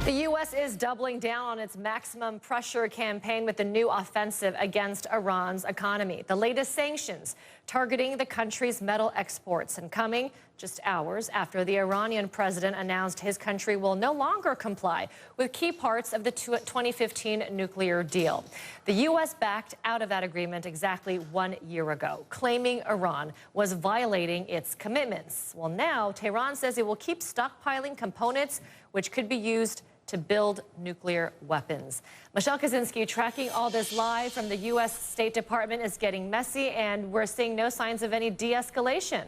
The U.S. is doubling down on its maximum pressure campaign with the new offensive against Iran's economy. The latest sanctions targeting the country's metal exports and coming just hours after the Iranian president announced his country will no longer comply with key parts of the 2015 nuclear deal. The U.S. backed out of that agreement exactly 1 year ago, claiming Iran was violating its commitments. Well, now Tehran says it will keep stockpiling components which could be used to build nuclear weapons. Michelle Kaczynski tracking all this live from the U.S. State Department. Is getting messy, and we're seeing no signs of any de-escalation.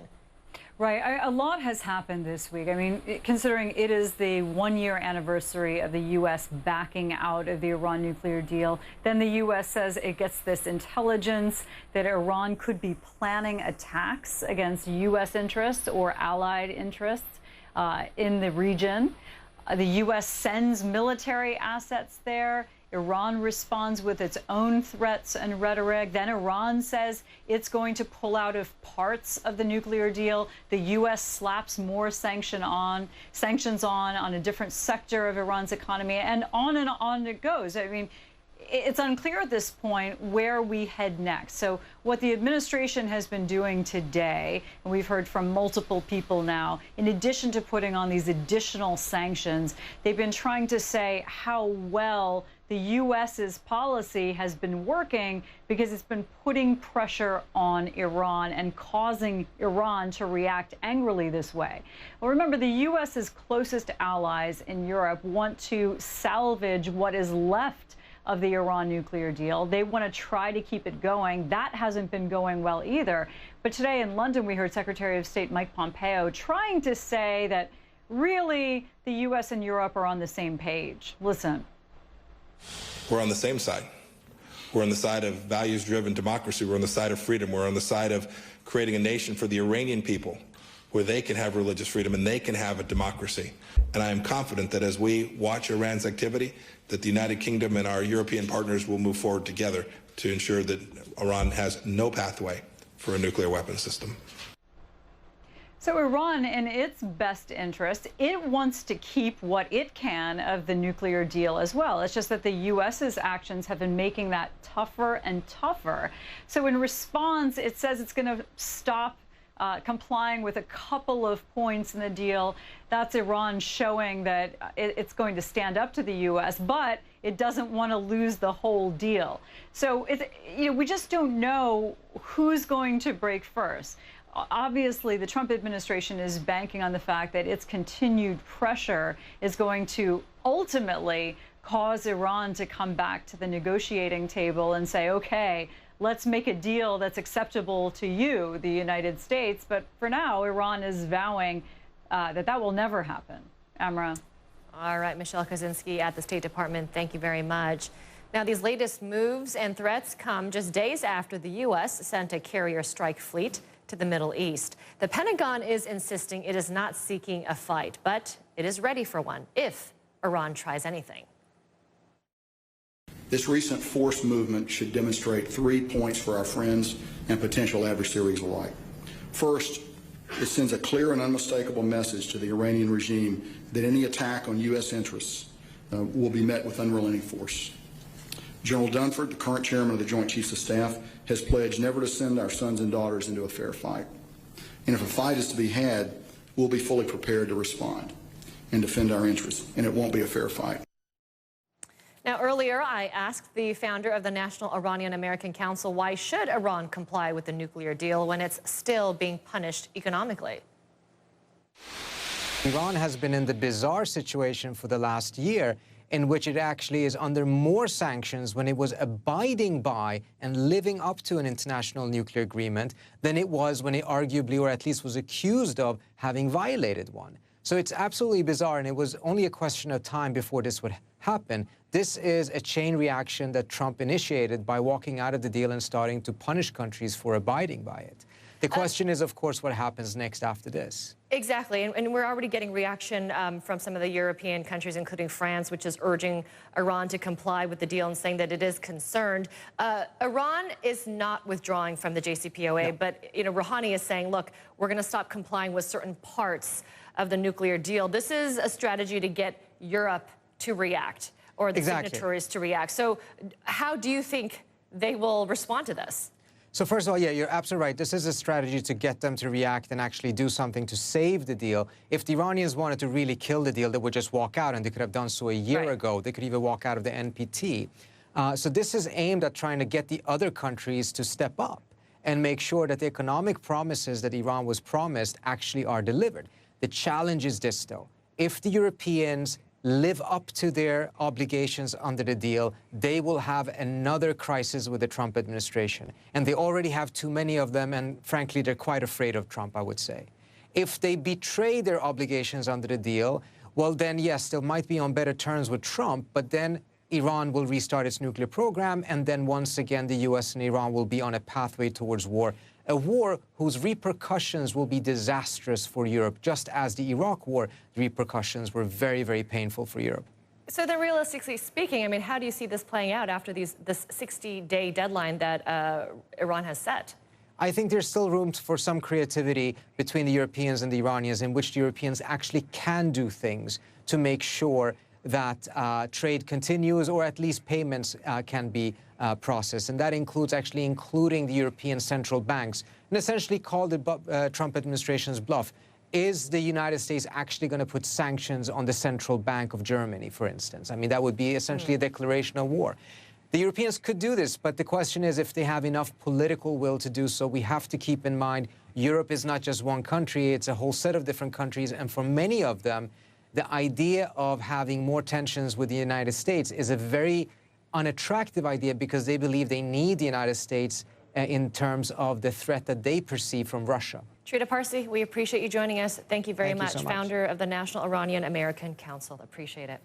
Right. A lot has happened this week. I mean, considering it is the 1-year anniversary of the U.S. backing out of the Iran nuclear deal, then the U.S. says it gets this intelligence that Iran could be planning attacks against U.S. interests or allied interests in the region. The U.S. sends military assets there. Iran responds with its own threats and rhetoric. Then Iran says it's going to pull out of parts of the nuclear deal. The U.S. slaps more sanctions on a different sector of Iran's economy, and on it goes. I mean, it's unclear at this point where we head next. So what the administration has been doing today, and we've heard from multiple people now, in addition to putting on these additional sanctions, they've been trying to say how well the U.S.'s policy has been working because it's been putting pressure on Iran and causing Iran to react angrily this way. Well, remember, the U.S.'s closest allies in Europe want to salvage what is left of the Iran nuclear deal. They want to try to keep it going. That hasn't been going well either. But today in London, we heard Secretary of State Mike Pompeo trying to say that really the U.S. and Europe are on the same page. Listen. We're on the same side. We're on the side of values-driven democracy. We're on the side of freedom. We're on the side of creating a nation for the Iranian people where they can have religious freedom and they can have a democracy. And I am confident that as we watch Iran's activity, that the United Kingdom and our European partners will move forward together to ensure that Iran has no pathway for a nuclear weapons system. So Iran, in its best interest, it wants to keep what it can of the nuclear deal as well. It's just that the U.S.'s actions have been making that tougher and tougher. So in response, it says it's going to stop complying with a couple of points in the deal. That's Iran showing that it's going to stand up to the U.S., but it doesn't want to lose the whole deal. So we just don't know who's going to break first. Obviously, the Trump administration is banking on the fact that its continued pressure is going to ultimately cause Iran to come back to the negotiating table and say, okay, let's make a deal that's acceptable to you, the United States. But for now, Iran is vowing that will never happen. Amra. All right, Michelle Kaczynski at the State Department, thank you very much. Now, these latest moves and threats come just days after the U.S. sent a carrier strike fleet to the Middle East. The Pentagon is insisting it is not seeking a fight, but it is ready for one if Iran tries anything. This recent force movement should demonstrate 3 points for our friends and potential adversaries alike. First, it sends a clear and unmistakable message to the Iranian regime that any attack on U.S. interests will be met with unrelenting force. General Dunford, the current chairman of the Joint Chiefs of Staff, has pledged never to send our sons and daughters into a fair fight. And if a fight is to be had, we'll be fully prepared to respond and defend our interests, and it won't be a fair fight. Now, earlier, I asked the founder of the National Iranian American Council, why should Iran comply with the nuclear deal when it's still being punished economically? Iran has been in the bizarre situation for the last year in which it actually is under more sanctions when it was abiding by and living up to an international nuclear agreement than it was when it arguably, or at least was accused of, having violated one. So it's absolutely bizarre, and it was only a question of time before this would happen. This is a chain reaction that Trump initiated by walking out of the deal and starting to punish countries for abiding by it. The question is, of course, what happens next after this? Exactly, and we're already getting reaction from some of the European countries, including France, which is urging Iran to comply with the deal and saying that it is concerned. Iran is not withdrawing from the JCPOA, no. But Rouhani is saying, look, we're going to stop complying with certain parts of the nuclear deal. This is a strategy to get Europe to react, or the Exactly. signatories to react. So how do you think they will respond to this? So first of all, yeah, you're absolutely right. This is a strategy to get them to react and actually do something to save the deal. If the Iranians wanted to really kill the deal, they would just walk out, and they could have done so a year ago. They could even walk out of the NPT. So this is aimed at trying to get the other countries to step up and make sure that the economic promises that Iran was promised actually are delivered. The challenge is this, though. If the Europeans live up to their obligations under the deal, they will have another crisis with the Trump administration. And they already have too many of them, and frankly, they're quite afraid of Trump, I would say. If they betray their obligations under the deal, well, then, yes, they might be on better terms with Trump, but then Iran will restart its nuclear program, and then once again, the U.S. and Iran will be on a pathway towards war. A war whose repercussions will be disastrous for Europe, just as the Iraq war repercussions were very, very painful for Europe. So then realistically speaking, I mean, how do you see this playing out after this 60-day deadline that Iran has set? I think there's still room for some creativity between the Europeans and the Iranians, in which the Europeans actually can do things to make sure that trade continues, or at least payments can be processed. And that includes actually including the European central banks, and essentially called the Trump administration's bluff. Is the United States actually going to put sanctions on the central bank of Germany, for instance? I mean, that would be essentially a declaration of war. The Europeans could do this, but the question is if they have enough political will to do so. We have to keep in mind Europe is not just one country, it's a whole set of different countries, and for many of them, the idea of having more tensions with the United States is a very unattractive idea, because they believe they need the United States in terms of the threat that they perceive from Russia. Trita Parsi, we appreciate you joining us. Thank you very Thank you much. so much. Founder of the National Iranian American Council. Appreciate it.